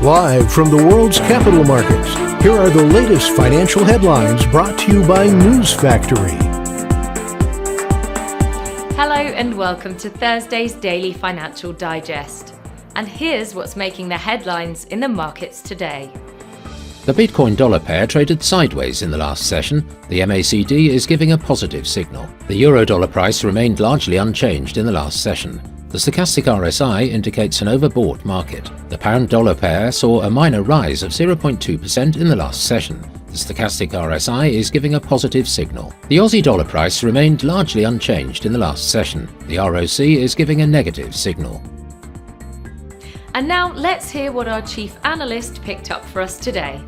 Live from the world's capital markets, here are the latest financial headlines brought to you by News Factory. Hello and welcome to Thursday's Daily Financial Digest. And here's what's making the headlines in the markets today. The Bitcoin dollar pair traded sideways in the last session. The MACD is giving a positive signal. The euro dollar price remained largely unchanged in the last session. The stochastic RSI indicates an overbought market. The pound dollar pair saw a minor rise of 0.2% in the last session. The stochastic RSI is giving a positive signal. The Aussie dollar price remained largely unchanged in the last session. The ROC is giving a negative signal. And now let's hear what our chief analyst picked up for us today.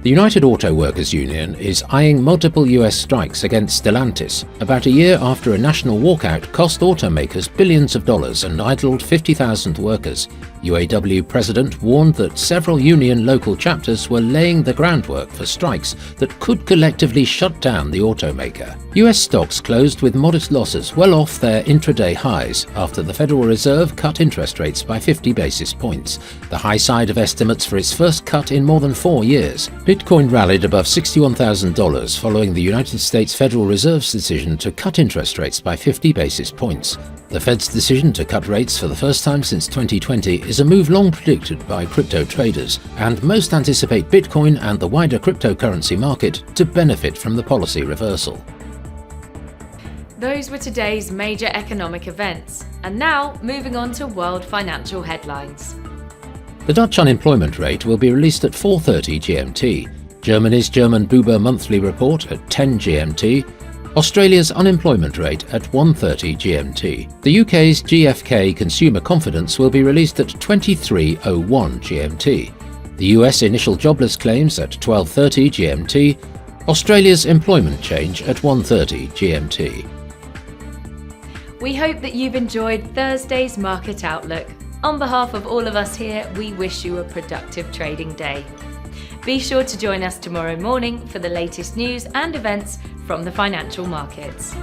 The United Auto Workers Union is eyeing multiple US strikes against Stellantis about a year after a national walkout cost automakers billions of dollars and idled 50,000 workers. UAW president warned that several union local chapters were laying the groundwork for strikes that could collectively shut down the automaker. US stocks closed with modest losses well off their intraday highs after the Federal Reserve cut interest rates by 50 basis points, the high side of estimates for its first cut in more than 4 years. Bitcoin rallied above $61,000 following the United States Federal Reserve's decision to cut interest rates by 50 basis points. The Fed's decision to cut rates for the first time since 2020 is a move long predicted by crypto traders, and most anticipate Bitcoin and the wider cryptocurrency market to benefit from the policy reversal. Those were today's major economic events. And now, moving on to world financial headlines. The Dutch unemployment rate will be released at 4:30 GMT, Germany's German Buber monthly report at 10 GMT, Australia's unemployment rate at 1:30 GMT. The UK's GfK consumer confidence will be released at 23:01 GMT. The US initial jobless claims at 12:30 GMT, Australia's employment change at 1:30 GMT. We hope that you've enjoyed Thursday's Market Outlook. On behalf of all of us here, we wish you a productive trading day. Be sure to join us tomorrow morning for the latest news and events from the financial markets.